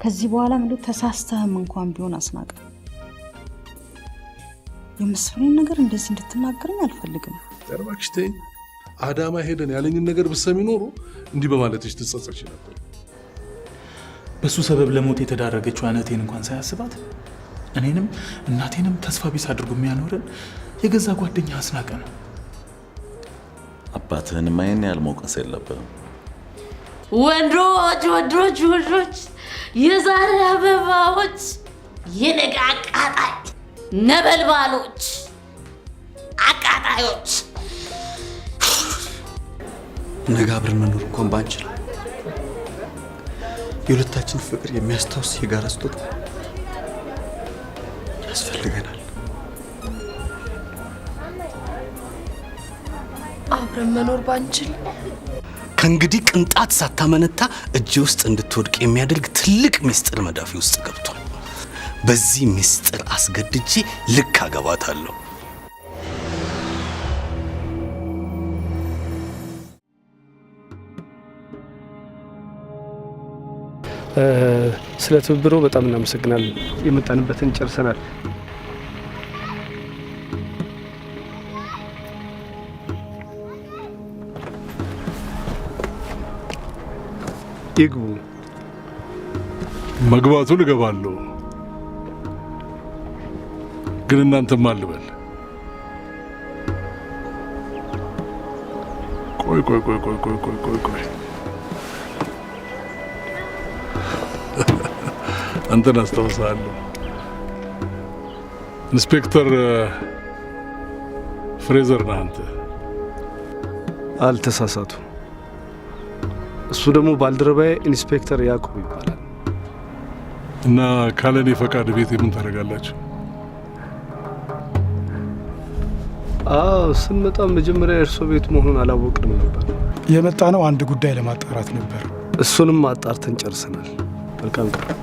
ከዚህ በኋላ ምንድነው ተሳስተህም እንኳን ቢሆን አስናቀ የመስፍኔን ነገር እንደዚህ እንድትናገረኝ አልፈልግም። እባክሽ ተይኝ። አዳማ ሄደን ያለኝን ነገር ብትሰሚ ኖሮ እንዲህ በማለትሽ ትጸጸች ነበር። በሱ ሰበብ ለሞት የተዳረገችው አነቴን እንኳን ሳያስባት እኔንም እናቴንም ተስፋ ቢስ አድርጎ የሚያኖረን የገዛ ጓደኛ አስናቀ ነው። አባትህን ማየን ያልሞቀስ የለብህም። ወንዶች የዛሬ አበባዎች የነገ አቃጣይ ነበልባሎች አቃጣዮች ነገ አብረን መኖር እንኳን ባንችል የሁለታችን ፍቅር የሚያስታውስ የጋራ ስጦታ ያስፈልገናል። አብረን መኖር ባንችል ከእንግዲህ ቅንጣት ሳታመነታ እጅ ውስጥ እንድትወድቅ የሚያደርግ ትልቅ ሚስጥር መዳፊ ውስጥ ገብቷል። በዚህ ሚስጥር አስገድጄ ልክ አገባታለሁ። ስለ ትብብሮ በጣም እናመሰግናለን። የመጣንበትን ጨርሰናል። ይግቡ። መግባቱን እገባለሁ፣ ግን እናንተም አልበል። ቆይ አንተን አስታውሳለሁ። ኢንስፔክተር ፍሬዘር ነህ አንተ። አልተሳሳቱ። እሱ ደግሞ ባልደረባዬ ኢንስፔክተር ያዕቆብ ይባላል። እና ካለኔ ፈቃድ ቤት ምን ታደርጋላችሁ? ስንመጣ መጀመሪያ እርሶ ቤት መሆኑን አላወቅንም ነበር። የመጣ ነው አንድ ጉዳይ ለማጣራት ነበር። እሱንም አጣርተን ጨርሰናል። መልካም ቀን።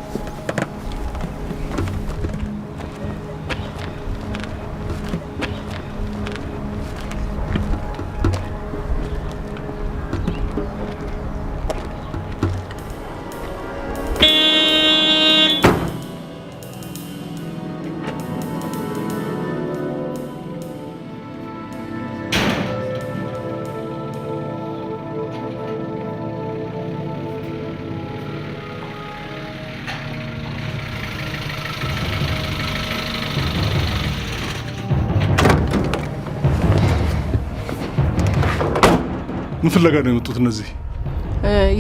ምን ፍለጋ ነው የመጡት እነዚህ?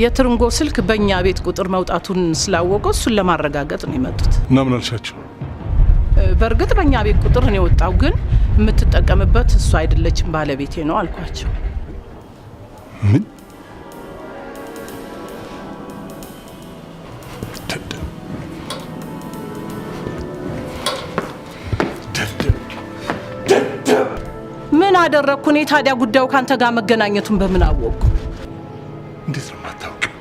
የትርንጎ ስልክ በእኛ ቤት ቁጥር መውጣቱን ስላወቁ እሱን ለማረጋገጥ ነው የመጡት። እና ምን አልሻቸው? በእርግጥ በእኛ ቤት ቁጥር ነው የወጣው፣ ግን የምትጠቀምበት እሱ አይደለችም ባለቤቴ ነው አልኳቸው። ምን? ምን አደረግኩ እኔ ታዲያ? ጉዳዩ ካንተ ጋር መገናኘቱን በምን አወቅኩ? እንዴት ነው የማታውቂው?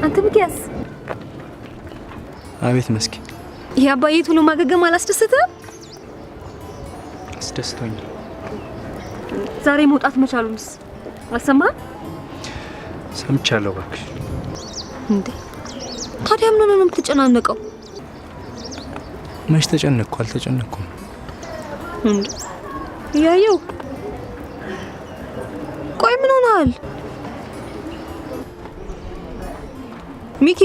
አንተ ሚኪያስ። አቤት መስኪ። የአባዬ ቶሎ ማገገም አላስደሰተም? አስደስቶኛል። ዛሬ መውጣት መቻሉንስ አልሰማህም? ሰምቻለሁ እባክሽ። እንዴ ታዲያ ምን ሆነ ነው የምትጨናነቀው? መች ተጨነቅኩ? አልተጨነቅኩም። እንዴ ያየው። ቆይ ምን ሆነሃል ሚኪ?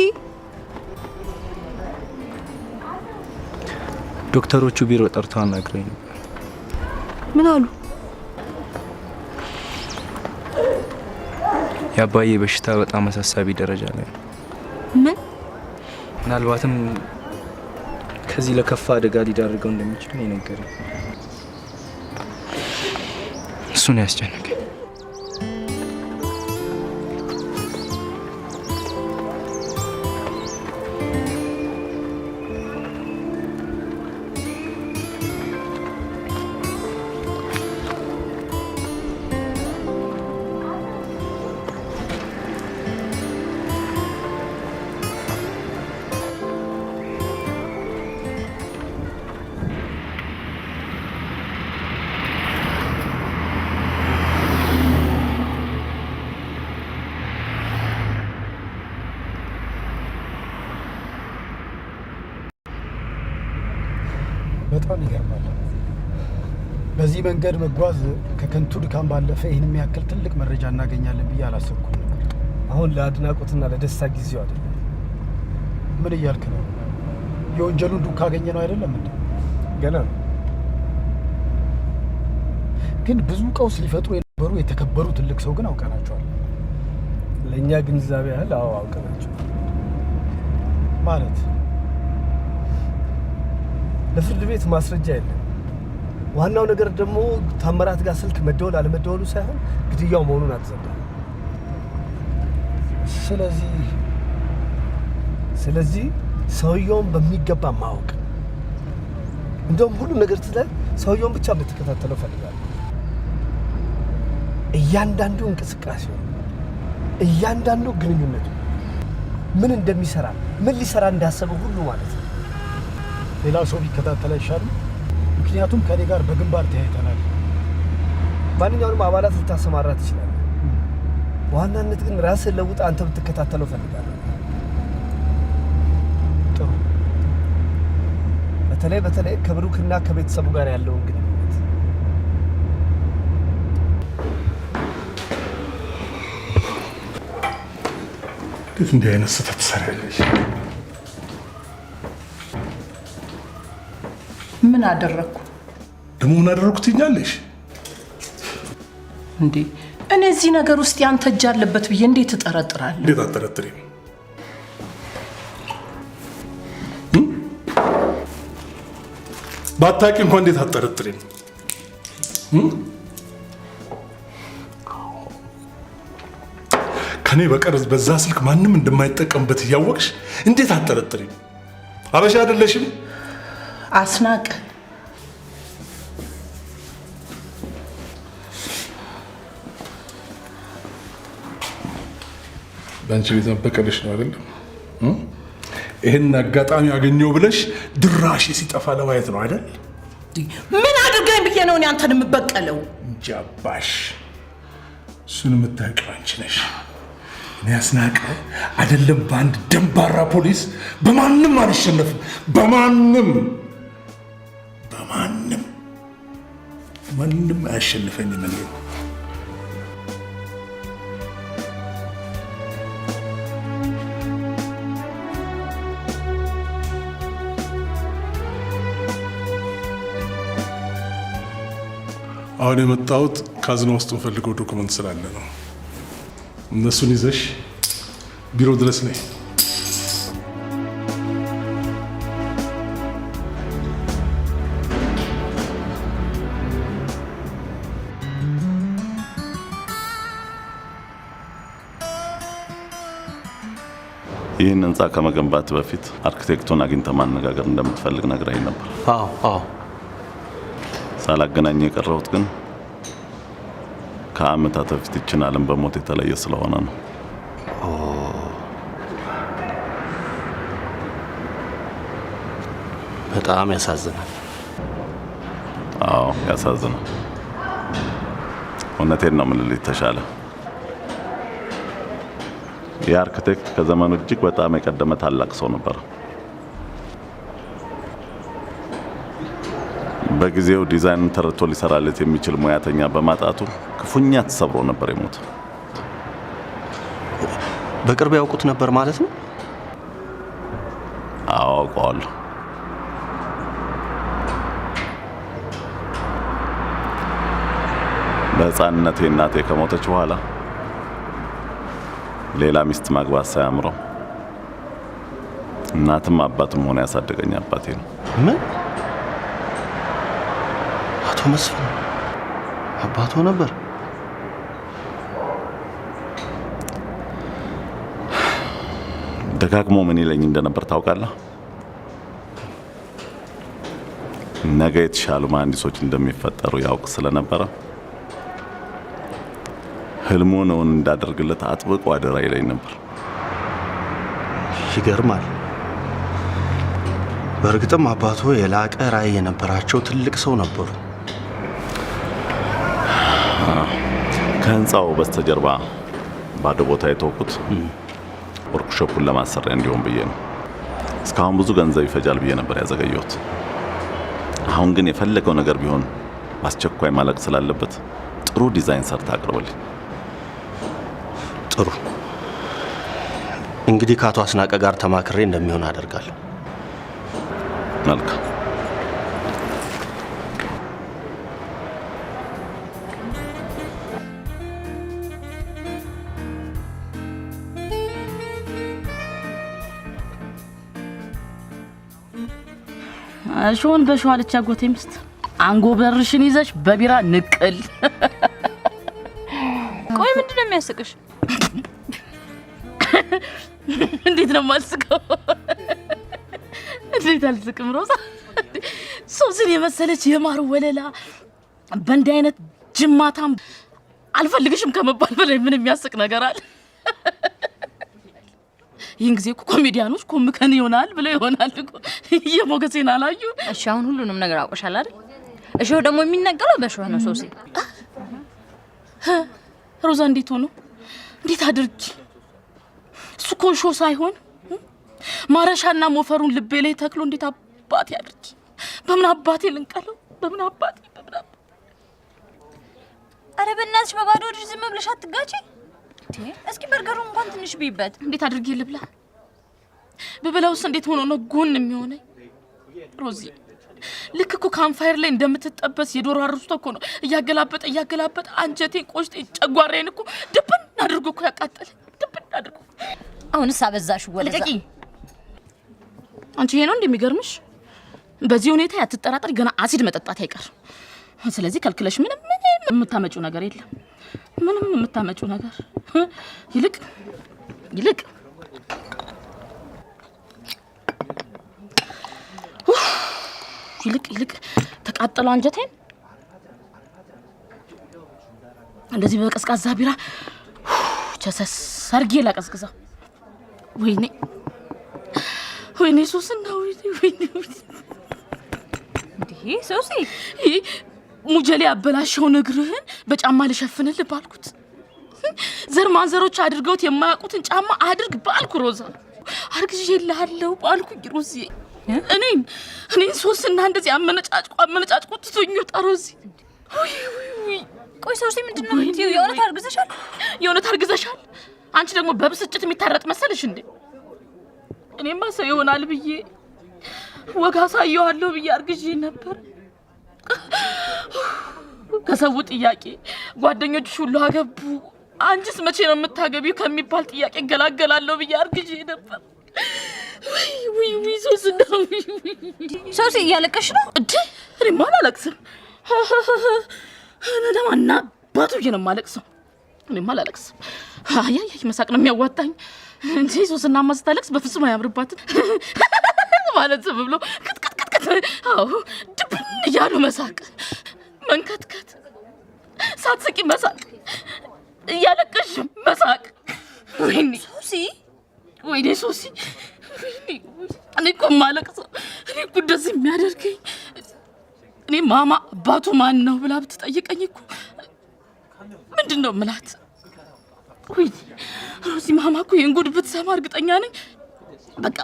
ዶክተሮቹ ቢሮ ጠርተው አናግረኝ ነበር። ምን አሉ? የአባዬ በሽታ በጣም አሳሳቢ ደረጃ ላይ ነው። ምን? ምናልባትም ከዚህ ለከፋ አደጋ ሊዳርገው እንደሚችል ነው የነገረኝ። እሱን ያስጨነቀኝ። በጣም ይገርማል። በዚህ መንገድ መጓዝ ከከንቱ ድካም ባለፈ ይህን የሚያክል ትልቅ መረጃ እናገኛለን ብዬ አላሰብኩም ነበር። አሁን ለአድናቆትና ለደስታ ጊዜው አይደለም። ምን እያልክ ነው? የወንጀሉን ዱካ አገኘ ነው አይደለም እንዴ? ገና ነው። ግን ብዙ ቀውስ ሊፈጥሩ የነበሩ የተከበሩ ትልቅ ሰው ግን አውቀናቸዋል። ለእኛ ግንዛቤ ያህል አዎ አውቀናቸው ማለት ለፍርድ ቤት ማስረጃ የለም። ዋናው ነገር ደግሞ ታምራት ጋር ስልክ መደወል አለመደወሉ ሳይሆን ግድያው መሆኑን አትዘጋ። ስለዚህ ሰውየውን በሚገባ ማወቅ እንደውም ሁሉ ነገር ትተህ ሰውየውን ብቻ እንድትከታተለው ፈልጋለሁ። እያንዳንዱ እንቅስቃሴ፣ እያንዳንዱ ግንኙነቱ ምን እንደሚሰራ ምን ሊሰራ እንዳሰበ ሁሉ ማለት ነው። ሌላ ሰው ቢከታተል አይሻልም? ምክንያቱም ከኔ ጋር በግንባር ተያይተናል። ማንኛውንም አባላት ልታሰማራ ትችላለህ። በዋናነት ግን ራስህን ለውጥ አንተ ብትከታተለው ፈልጋለሁ። ጥሩ። በተለይ ከብሩክና ከቤተሰቡ ጋር ያለውን ግንኙነት እንዴት እንዲህ አይነት ስህተት ትሰሪያለሽ? ምን አደረግኩ? ደግሞ ምን አደረግኩ ትይኛለሽ እንዴ? እኔ እዚህ ነገር ውስጥ ያንተ እጅ አለበት ብዬ እንዴት እጠረጥራለሁ? እንዴት አትጠረጥሪም? ባታውቂ እንኳን እንዴት አትጠረጥሪም? ከኔ በቀር በዛ ስልክ ማንም እንደማይጠቀምበት እያወቅሽ እንዴት አትጠረጥሪም? አበሻ አይደለሽም? አስናቀ በአንቺ ቤት መበቀልሽ ነው አይደለም? ይሄን አጋጣሚ አገኘው ብለሽ ድራሽ ሲጠፋ ለማየት ነው አይደል? ምን አድርገኝ ብዬ ነው እኔ አንተን የምበቀለው? ጃባሽ እሱን የምታውቂው አንቺ ነሽ። እኔ አስናቀ አይደለም በአንድ ደንባራ ፖሊስ በማንም አልሸነፍም። ማንም አያሸንፈኝም። እኔ አሁን የመጣሁት ካዝና ውስጥ እንፈልገው ዶክመንት ስላለ ነው። እነሱን ይዘሽ ቢሮ ድረስ ነይ። ይህን ህንፃ ከመገንባት በፊት አርኪቴክቱን አግኝተህ ማነጋገር እንደምትፈልግ ነግራኝ ነበር። አዎ። ሳላገናኝ የቀረሁት ግን ከዓመታት በፊት ይችን ዓለም በሞት የተለየ ስለሆነ ነው። በጣም ያሳዝናል። አዎ ያሳዝናል። እውነቴን ነው የምልህ ተሻለ። የአርኪቴክት ከዘመኑ እጅግ በጣም የቀደመ ታላቅ ሰው ነበር። በጊዜው ዲዛይን ተረድቶ ሊሰራለት የሚችል ሙያተኛ በማጣቱ ክፉኛ ተሰብሮ ነበር የሞተ። በቅርብ ያውቁት ነበር ማለት ነው? አዎ አውቀዋለሁ። በሕፃንነቴ እናቴ ከሞተች በኋላ ሌላ ሚስት ማግባት ሳያምረው እናትም አባትም ሆነ ያሳደገኝ አባቴ ነው። ምን? አቶ መስፍን አባቶ ነበር? ደጋግሞ ምን ይለኝ እንደነበር ታውቃለህ? ነገ የተሻሉ መሐንዲሶች እንደሚፈጠሩ ያውቅ ስለነበረ ህልሙን እውን እንዳደርግለት አጥብቆ አደራ ይለኝ ነበር። ይገርማል። በእርግጥም አባቶ የላቀ ራዕይ የነበራቸው ትልቅ ሰው ነበሩ። ከህንፃው በስተጀርባ ባዶ ቦታ የተወኩት ወርክሾፑን ለማሰሪያ እንዲሆን ብዬ ነው። እስካሁን ብዙ ገንዘብ ይፈጃል ብዬ ነበር ያዘገየሁት። አሁን ግን የፈለገው ነገር ቢሆን በአስቸኳይ ማለቅ ስላለበት ጥሩ ዲዛይን ሰርታ አቅርበልኝ። ጥሩ። እንግዲህ ከአቶ አስናቀ ጋር ተማክሬ እንደሚሆን አደርጋለሁ። መልካም። ሾን በሸዋ ልጅ አጎቴ ሚስት አንጎበርሽን ይዘሽ በቢራ ንቅል። ቆይ ምንድን ነው የሚያስቅሽ? እንዴት ነው የማልስቀው? እንዴት አልስቅም ሮዛ? ሶስን የመሰለች የማር ወለላ በእንዲህ አይነት ጅማታም አልፈልግሽም ከመባል በላይ ምን የሚያስቅ ነገር አለ? ይህን ጊዜ እኮ ኮሜዲያኖች ኮምከን ይሆናል ብለው ይሆናል እኮ የሞገሴን አላዩ። እሺ አሁን ሁሉንም ነገር አውቀሻል አይደል? እሺው ደግሞ የሚነገረው በሾህ ነው ሶሲ። ሮዛ እንዴት ሆኖ እንዴት አድርጊ? እሱ እኮ ሾህ ሳይሆን ማረሻና ሞፈሩን ልቤ ላይ ተክሎ እንዴት አባቴ አድርጊ? በምን አባቴ ልንቀለው? በምን አባቴ? አረ በእናትሽ በባዶ ወድሽ ዝም ብለሽ አትጋጪ። እስኪ በርገሩን እንኳን ትንሽ ቢበት። እንዴት አድርጌ ልብላ? በበላውስ እንዴት ሆኖ ነው ጎን የሚሆነኝ? ሮዚ ልክ እኮ ካምፋየር ላይ እንደምትጠበስ የዶሮ አርስቶ እኮ ነው እያገላበጠ አንጀቴን ቆሽጤ ጨጓራዬን እኮ ድብን አድርጎ እኮ ያቃጠለ ድብን አድርጎ። አሁንስ አበዛሽ ወለዛ። ልቀቂ አንቺ። ይሄ ነው እንደሚገርምሽ? በዚህ ሁኔታ ያትጠራጠሪ ገና አሲድ መጠጣት አይቀር። ስለዚህ ከልክለሽ ምንም የምታመጪው ነገር የለም። ምንም የምታመጪው ነገር ይልቅ ተቃጠለው አንጀቴን እንደዚህ በቀዝቃዛ ቢራ ቸሰስ አርጌ ላቀዝቅዘው። ወይኔ ሶስና ወይኔ ይሄ ሶሲ ሙጀሌ አበላሽው ነግርህን በጫማ ልሸፍንልህ ባልኩት ዘር ማንዘሮች አድርገውት የማያውቁትን ጫማ አድርግ ባልኩ ሮዛ አርግዤልሃለሁ ባልኩ ሮዚ እኔን ሶስና እንደዚህ አመነጫጭቆ ትቶኝ ወጣ ሮዚ። ቆይ ሶሲ ምንድነው የምትይው? የእውነት አርግዘሻል? አንቺ ደግሞ በብስጭት የሚታረጥ መሰልሽ እንዴ? እኔማ ሰው ይሆናል ብዬ ወጋ ሳየዋለሁ ብዬ አርግዤ ነበር። ከሰው ጥያቄ ጓደኞችሽ ሁሉ አገቡ፣ አንቺስ መቼ ነው የምታገቢው ከሚባል ጥያቄ ገላገላለሁ ብዬ አርግዤ ነበር። ሶሲ እያለቀሽ ነው እንዴ? እኔማ አላለቅስም። ለማና ባቱ ነው የማለቅሰው። እኔማ አላለቅስም። አይ መሳቅ ነው የሚያዋጣኝ እንጂ ሶስና ማስታለቅስ በፍጹም አያምርባትም ማለት ዝም ብሎ ክትክትክት አዎ ድብን እያሉ መሳቅ፣ መንከትከት፣ ሳትስቂ መሳቅ፣ እያለቀሽ መሳቅ። ወይኔ ሶሲ እኔ እኮ የማለቅሰው እኔ እኮ እንደዚህ የሚያደርገኝ እኔ ማማ አባቱ ማን ነው ብላ ብትጠይቀኝ እኮ ምንድን ነው የምላት? ወይኔ ሮዚ ማማ እኮ ይህን ጉድ ብትሰማ እርግጠኛ ነኝ በቃ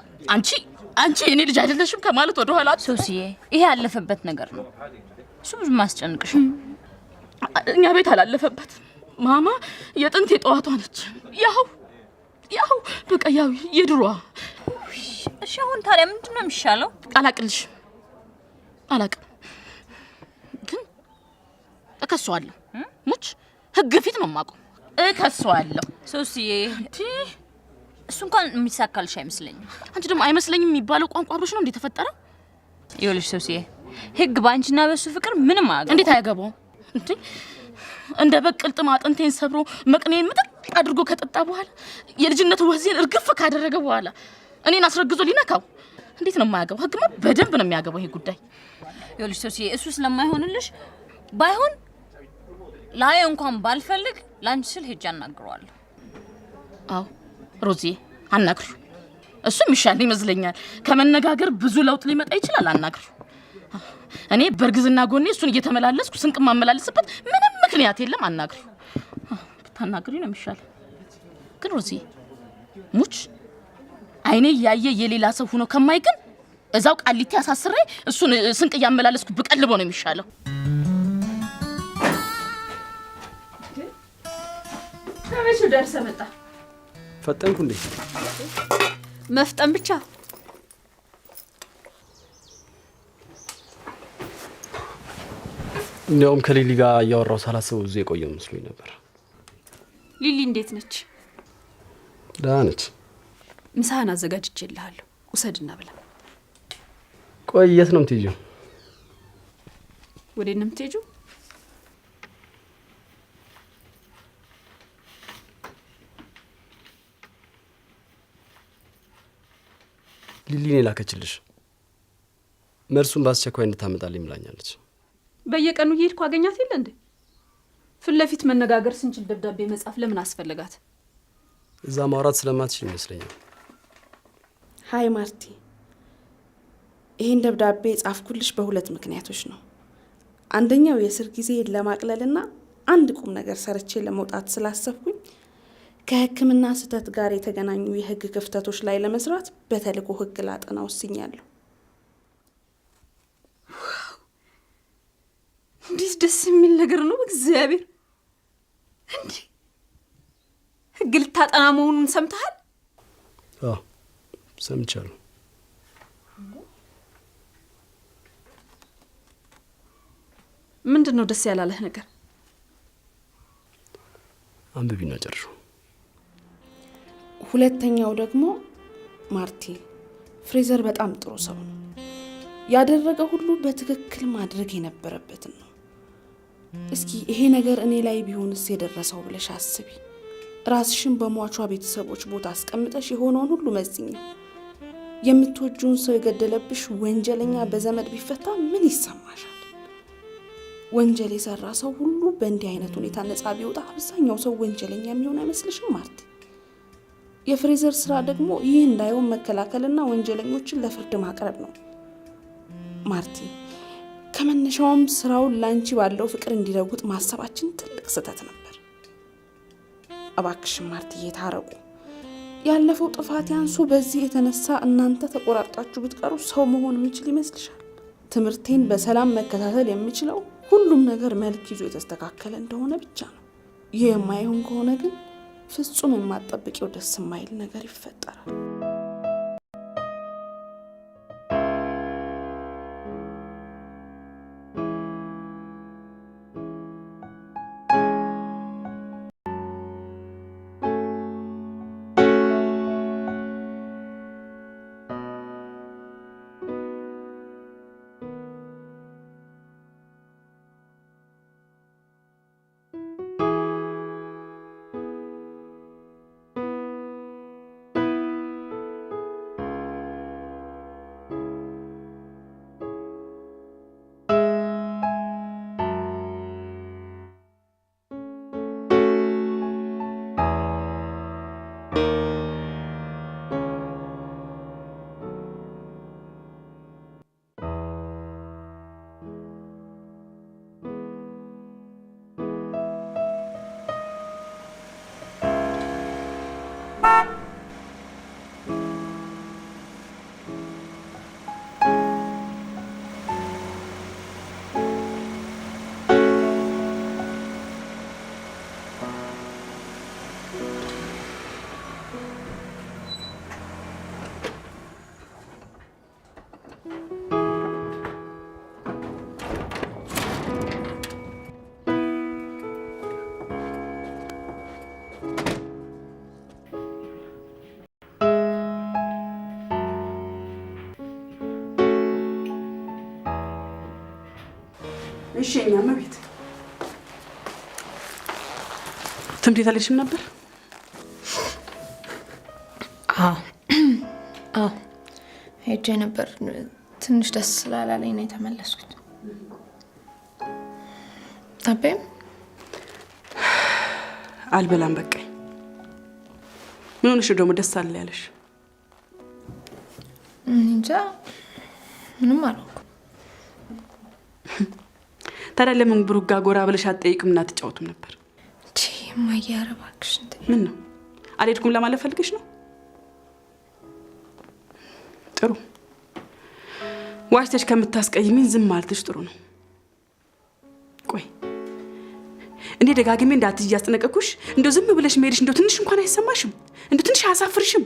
አንቺ የኔ ልጅ አይደለሽም ከማለት ወደ ኋላ። ሶሲዬ ይሄ ያለፈበት ነገር ነው። እሱ ብዙ ማስጨንቅሽ። እኛ ቤት አላለፈበት። ማማ የጥንት የጠዋቷ ነች። ያው በቃ ያው የድሮዋ። እሺ አሁን ታዲያ ምንድነው የሚሻለው? አላቅም ግን እከሷለሁ። ሙች ህግ ፊት ነው የማውቀው። እከሷለሁ። ሶሲዬ እሱ እንኳን የሚሳካልሽ አይመስለኝም። አንቺ ደግሞ አይመስለኝም የሚባለው ቋንቋ አብሮሽ ነው እንዴ ተፈጠረ? ይኸውልሽ ሶሲዬ ህግ ባንቺና በሱ ፍቅር ምንም አያገባው። እንዴት አያገባው? እንደ በቅል ጥማ አጥንቴን ሰብሮ መቅኔን ምጥጥ አድርጎ ከጠጣ በኋላ የልጅነት ወዜን እርግፍ ካደረገ በኋላ እኔን አስረግዞ ሊነካው እንዴት ነው የማያገባው? ህግማ በደንብ ነው የሚያገባው ይሄ ጉዳይ። ይኸውልሽ ሶሲዬ እሱ ስለማይሆንልሽ ባይሆን ላይ እንኳን ባልፈልግ ላንቺ ስል ሄጄ አናግረዋለሁ። አዎ ሮዚ አናግሩ። እሱ የሚሻል ይመስለኛል። ከመነጋገር ብዙ ለውጥ ሊመጣ ይችላል። አናግሩ። እኔ በርግዝና ጎኔ እሱን እየተመላለስኩ ስንቅ ማመላለስበት ምንም ምክንያት የለም። አናግሩ። ብታናግሪ ነው የሚሻል። ግን ሮዚ ሙች አይኔ ያየ የሌላ ሰው ሆኖ ከማይገን እዛው ቃሊቲ ያሳስሬ እሱን ስንቅ ያመላለስኩ በቀልቦ ነው የሚሻለው። ከመቼ ደርሰ መጣ? ፈጠንኩ እንዴ? መፍጠን ብቻ እንዲያውም ከሊሊ ጋር እያወራሁ ሳላስበው እዚህ የቆየው መስሎኝ ነበር። ሊሊ እንዴት ነች? ደህና ነች። ምሳህን አዘጋጅቼልሃለሁ፣ ውሰድና ብላ። ቆይ የት ነው የምትሄጂው? ወዴት ነው የምትሄጂው? ሊሊ ነው ላከችልሽ። መልሱን በአስቸኳይ እንድታመጣልኝ ብላኛለች። በየቀኑ እየሄድኩ አገኛት የለ እንዴ? ፊት ለፊት መነጋገር ስንችል ደብዳቤ መጻፍ ለምን አስፈልጋት? እዛ ማውራት ስለማትችል ይመስለኛል። ሃይ ማርቲ፣ ይሄን ደብዳቤ ጻፍኩልሽ በሁለት ምክንያቶች ነው። አንደኛው የስር ጊዜን ለማቅለልና አንድ ቁም ነገር ሰርቼ ለመውጣት ስላሰብኩኝ ከሕክምና ስህተት ጋር የተገናኙ የህግ ክፍተቶች ላይ ለመስራት በተልእኮ ህግ ላጠና ወስኛለሁ። እንዴት ደስ የሚል ነገር ነው! እግዚአብሔር እንዴ! ህግ ልታጠና መሆኑን ሰምተሃል? አዎ ሰምቻለሁ። ምንድነው ደስ ያላለህ ነገር? አንብቢና ጨርሹ። ሁለተኛው ደግሞ ማርቲ፣ ፍሬዘር በጣም ጥሩ ሰው ነው። ያደረገ ሁሉ በትክክል ማድረግ የነበረበትን ነው። እስኪ ይሄ ነገር እኔ ላይ ቢሆንስ የደረሰው ብለሽ አስቢ። ራስሽን በሟቿ ቤተሰቦች ቦታ አስቀምጠሽ የሆነውን ሁሉ መዝኝ። የምትወጂውን ሰው የገደለብሽ ወንጀለኛ በዘመድ ቢፈታ ምን ይሰማሻል? ወንጀል የሰራ ሰው ሁሉ በእንዲህ አይነት ሁኔታ ነፃ ቢወጣ አብዛኛው ሰው ወንጀለኛ የሚሆን አይመስልሽም ማርቲ? የፍሬዘር ስራ ደግሞ ይህ እንዳይሆን መከላከልና ወንጀለኞችን ለፍርድ ማቅረብ ነው። ማርቲ፣ ከመነሻውም ስራውን ላንቺ ባለው ፍቅር እንዲለውጥ ማሰባችን ትልቅ ስህተት ነበር። እባክሽን ማርቲዬ ታረቁ። ያለፈው ጥፋት ያንሱ በዚህ የተነሳ እናንተ ተቆራርጣችሁ ብትቀሩ ሰው መሆን የሚችል ይመስልሻል? ትምህርቴን በሰላም መከታተል የሚችለው ሁሉም ነገር መልክ ይዞ የተስተካከለ እንደሆነ ብቻ ነው። ይህ የማይሆን ከሆነ ግን ፍጹም የማትጠብቂው ደስ የማይል ነገር ይፈጠራል። እሺ እኛማ ቤት ትምክህት አለሽም ነበር? አዎ ሄጄ ነበር። ትንሽ ደስ ስላላለኝ ነው የተመለስኩት። አቤም አልበላም በቃኝ። ምን ሆነሽ ደግሞ ደስ አለ ያለሽ? እንጃ ምንም አልሆንኩም። ታዲያ ለምን ብሩክ ጋር ጎራ ብለሽ አትጠይቅም እና አትጫወቱም ነበር? ማያ እባክሽ ምን ነው አልሄድኩም ለማለት ፈልገሽ ነው? ጥሩ ዋሽተሽ ከምታስቀይሚኝ ዝም ማለትሽ ጥሩ ነው። ቆይ እኔ ደጋግሜ እንዳትይ እያስጠነቀኩሽ እንደው ዝም ብለሽ መሄድሽ እንደው ትንሽ እንኳን አይሰማሽም? እንደው ትንሽ አያሳፍርሽም?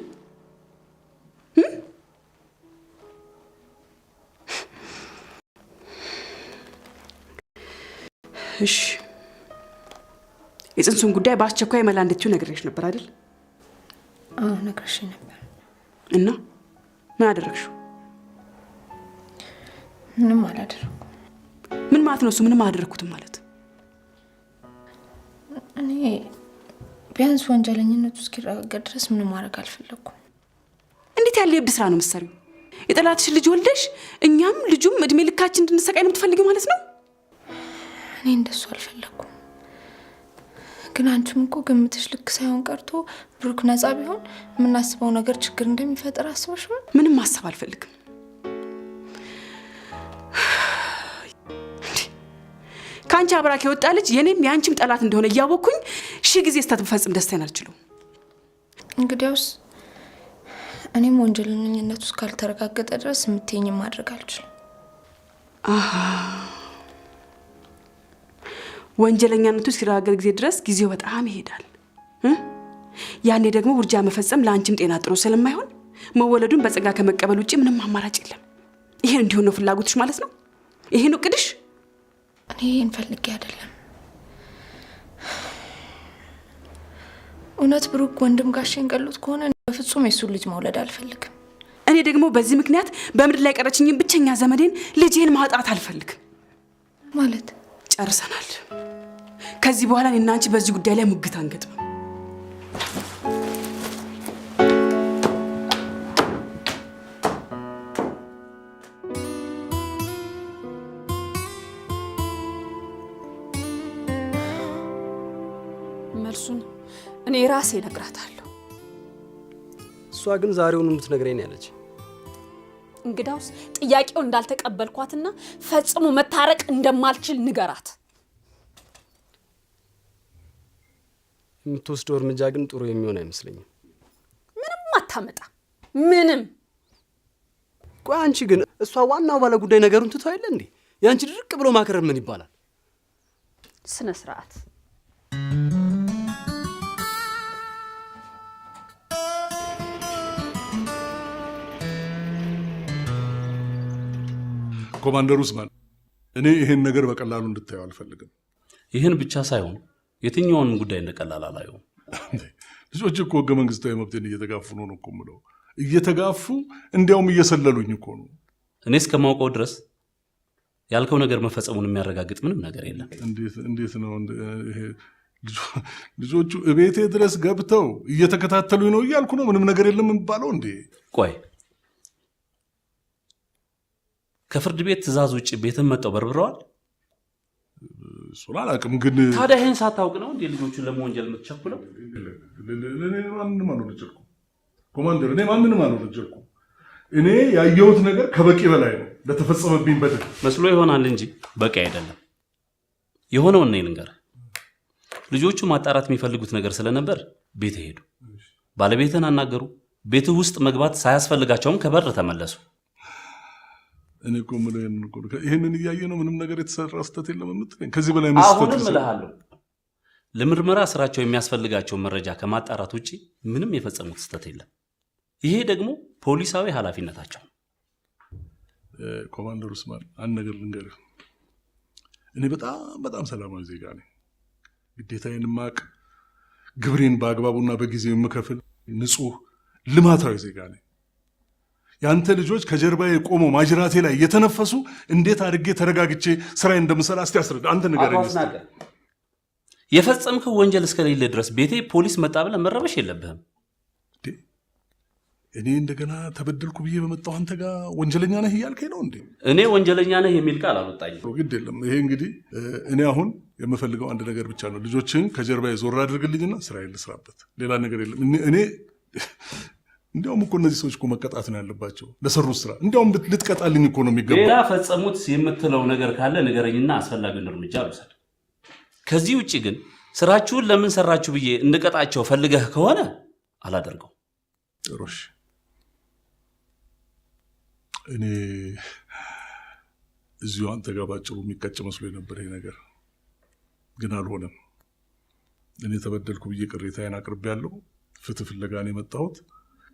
እሺ የጽንሱን ጉዳይ በአስቸኳይ መላ እንድትዩ ነግሬሽ ነበር አይደል? አዎ ነግሬሽ ነበር። እና ምን አደረግሽው? ምንም አላደረኩም። ምን ማለት ነው እሱ? ምንም አላደረኩትም ማለት? እኔ ቢያንስ ወንጀለኝነቱ እስኪረጋገጥ ድረስ ምንም ማድረግ አልፈለኩም። እንዴት ያለ የብድ ስራ ነው የምትሰሪው? የጠላትሽ ልጅ ወልደሽ እኛም ልጁም እድሜ ልካችን እንድንሰቃይ ነው የምትፈልጊው ማለት ነው? እኔ እንደሱ አልፈለኩም። ግን አንቺም እኮ ግምትሽ ልክ ሳይሆን ቀርቶ ብሩክ ነፃ ቢሆን የምናስበው ነገር ችግር እንደሚፈጠር አስበሽ ነው? ምንም ማሰብ አልፈልግም። ከአንቺ አብራክ የወጣ ልጅ የኔም የአንቺም ጠላት እንደሆነ እያወቅኩኝ ሺህ ጊዜ ስተትፈጽም ደስታዬን አልችለውም። እንግዲያውስ እኔም ወንጀለኝነቱ እስካልተረጋገጠ ድረስ የምትይኝም ማድረግ አልችልም። ወንጀለኛነቱ ሲረጋገጥ ጊዜ ድረስ ጊዜው በጣም ይሄዳል። ያኔ ደግሞ ውርጃ መፈጸም ለአንቺም ጤና ጥሩ ስለማይሆን መወለዱን በጸጋ ከመቀበል ውጪ ምንም አማራጭ የለም። ይሄን እንዲሆን ነው ፍላጎትሽ ማለት ነው? ይሄ ነው እቅድሽ? እኔ ይሄን ፈልጌ አይደለም። እውነት ብሩክ ወንድም ጋሼን ገሎት ከሆነ በፍጹም የሱን ልጅ መውለድ አልፈልግም። እኔ ደግሞ በዚህ ምክንያት በምድር ላይ ቀረችኝን ብቸኛ ዘመዴን ልጄን ማጣት አልፈልግም። ማለት ጨርሰናል። ከዚህ በኋላ እኔና አንቺ በዚህ ጉዳይ ላይ ሙግት አንገጥም። መልሱን እኔ ራሴ እነግራታለሁ። እሷ ግን ዛሬውን የምትነግረኝ ያለች። እንግዳውስ ጥያቄው እንዳልተቀበልኳትና ፈጽሞ መታረቅ እንደማልችል ንገራት። የምትወስደው እርምጃ ግን ጥሩ የሚሆን አይመስለኝም። ምንም አታመጣ ምንም። ቆይ አንቺ ግን እሷ ዋናው ባለ ጉዳይ ነገሩን ትተው አይደል እንዴ? ያንቺ ድርቅ ብሎ ማከረር ምን ይባላል? ስነ ስርዓት። ኮማንደር ኡስማን፣ እኔ ይሄን ነገር በቀላሉ እንድታየው አልፈልግም። ይህን ብቻ ሳይሆን የትኛውንም ጉዳይ እንደቀላል አላየውም። ልጆች እኮ ህገ መንግስታዊ መብትን እየተጋፉ ነው እኮ የምለው። እየተጋፉ እንዲያውም እየሰለሉኝ እኮ ነው። እኔ እስከማውቀው ድረስ ያልከው ነገር መፈጸሙን የሚያረጋግጥ ምንም ነገር የለም። እንዴት ነው ይሄ? ልጆቹ እቤቴ ድረስ ገብተው እየተከታተሉኝ ነው እያልኩ ነው። ምንም ነገር የለም የሚባለው እንዴ? ቆይ ከፍርድ ቤት ትእዛዝ ውጭ ቤትን መጠው በርብረዋል? እሱን አላውቅም። ግን ታዲያ ይህን ሳታውቅ ነው እንዴ ልጆቹን ለመወንጀል የምትቸኩለው? ማንንም አልወነጀልኩም ኮማንደር፣ እኔ ማንንም አልወነጀልኩም። እኔ ያየሁት ነገር ከበቂ በላይ ነው ለተፈጸመብኝ በደል። መስሎ ይሆናል እንጂ በቂ አይደለም። የሆነውን እኔ ልንገርህ። ልጆቹ ማጣራት የሚፈልጉት ነገር ስለነበር ቤት ሄዱ። ባለቤትን አናገሩ። ቤት ውስጥ መግባት ሳያስፈልጋቸውም ከበር ተመለሱ። እኔ እኮ የምለው ይሄንን እያየ ነው ምንም ነገር የተሰራ ስህተት የለም የምትለኝ? ከዚህ በላይ መስጠት አሁንም እልሃለሁ፣ ለምርመራ ስራቸው የሚያስፈልጋቸው መረጃ ከማጣራት ውጪ ምንም የፈጸሙት ስህተት የለም። ይሄ ደግሞ ፖሊሳዊ ኃላፊነታቸው። ኮማንደር ኡስማን፣ አንድ ነገር ልንገርህ። እኔ በጣም ሰላማዊ ዜጋ ነኝ። ግዴታዬን ማቅ፣ ግብሬን በአግባቡና በጊዜው የምከፍል ንጹህ ልማታዊ ዜጋ ነኝ። ያንተ ልጆች ከጀርባዬ ቆመው ማጅራቴ ላይ እየተነፈሱ እንዴት አድርጌ ተረጋግቼ ስራዬን እንደምሰራ እስቲ አስረዳ። አንተ ንገረኝ። የፈጸምከው ወንጀል እስከሌለ ድረስ ቤቴ ፖሊስ መጣ ብለህ መረበሽ የለብህም። እኔ እንደገና ተበደልኩ ብዬ በመጣሁ አንተ ጋር ወንጀለኛ ነህ እያልከኝ ነው እንዴ? እኔ ወንጀለኛ ነህ የሚል ቃል አልወጣኝም። ግድ የለም። ይሄ እንግዲህ እኔ አሁን የምፈልገው አንድ ነገር ብቻ ነው። ልጆችን ከጀርባዬ ዞር አድርግልኝና ስራዬን ልስራበት። ሌላ ነገር የለም። እኔ እንዲያውም እኮ እነዚህ ሰዎች እኮ መቀጣት ነው ያለባቸው ለሰሩት ስራ። እንዲያውም ልትቀጣልኝ እኮ ነው የሚገባው። ሌላ ፈጸሙት የምትለው ነገር ካለ ንገረኝና አስፈላጊውን እርምጃ ልውሰድ። ከዚህ ውጭ ግን ስራችሁን ለምን ሰራችሁ ብዬ እንድቀጣቸው ፈልገህ ከሆነ አላደርገው። ጥሩሽ። እኔ እዚሁ አንተ ጋር ባጭሩ የሚቀጭ መስሎ የነበር ይሄ ነገር ግን አልሆነም። እኔ ተበደልኩ ብዬ ቅሬታዬን አቅርቤያለሁ። ፍትህ ፍለጋ ነው የመጣሁት።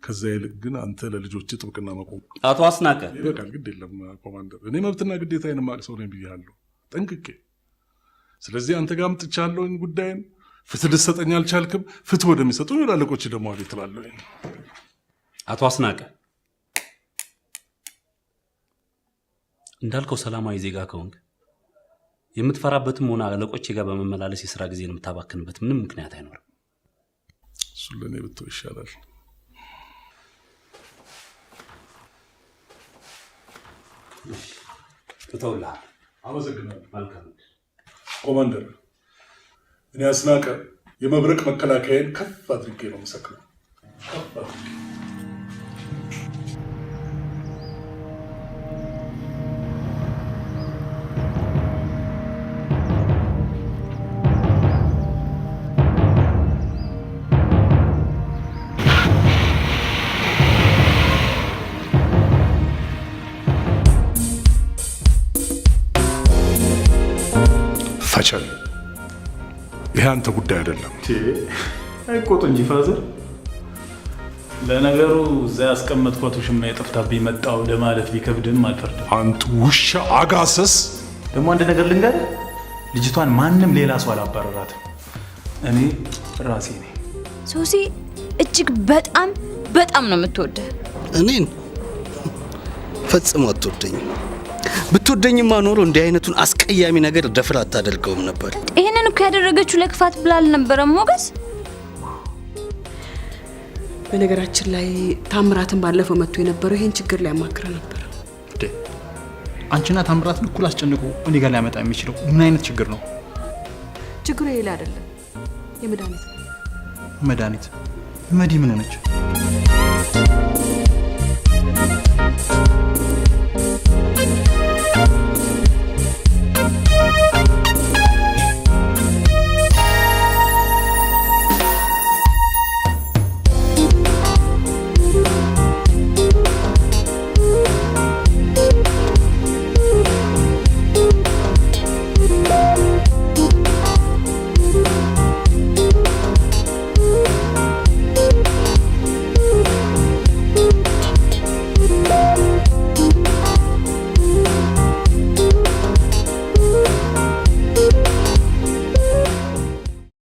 ከዛ ይልቅ ግን አንተ ለልጆች ጥብቅና መቆም። አቶ አስናቀ ይበቃል። ግድ የለም ኮማንደር፣ እኔ መብትና ግዴታዬን የማውቅ ሰው ነኝ ብያለሁ ጠንቅቄ። ስለዚህ አንተ ጋር አምጥቻለሁኝ ጉዳይን። ፍትህ ልትሰጠኝ አልቻልክም። ፍትህ ወደሚሰጡኝ ወደ አለቆች ደግሞ አቤት እላለሁኝ። አቶ አስናቀ እንዳልከው ሰላማዊ ዜጋ ከሆንክ የምትፈራበትም ሆነ አለቆቼ ጋር በመመላለስ የሥራ ጊዜን የምታባክንበት ምንም ምክንያት አይኖርም። እሱን ለእኔ ብትው ይሻላል። እተውልሃለሁ። አመሰግናለሁ። መልካም ኮማንደር። እኔ አስናቀ የመብረቅ መከላከያን ከፍ አድርጌ ነው የምሰክረው። ከፍ አድርጌ ፈቸል። ይሄ አንተ ጉዳይ አይደለም። አይቆጡ እንጂ ፋዘር። ለነገሩ እዛ ያስቀመጥኳት ውሽማ የጠፍታብኝ መጣው ለማለት ቢከብድም አልፈርድም። አንተ ውሻ አጋሰስ። ደግሞ አንድ ነገር ልንገርህ፣ ልጅቷን ማንም ሌላ ሰው አላባረራትም፣ እኔ ራሴ ነኝ። ሶሲ እጅግ በጣም በጣም ነው የምትወደህ። እኔን ፈጽሞ አትወደኝም። ብትወደኝማ ኖሮ እንዲህ አይነቱን አስቀያሚ ነገር ደፍራ አታደርገውም ነበር። ይሄንን እኮ ያደረገችው ለክፋት ብላ አልነበረም ሞገስ። በነገራችን ላይ ታምራትን ባለፈው መጥቶ የነበረው ይሄን ችግር ሊያማክረ ነበር። አንቺና ታምራትን እኩል አስጨንቁ እኔ ጋር ሊያመጣ የሚችለው ምን አይነት ችግር ነው? ችግሩ የሌላ አይደለም፣ የመድኃኒት ነው። መድኃኒት? መዲ ምን ሆነች?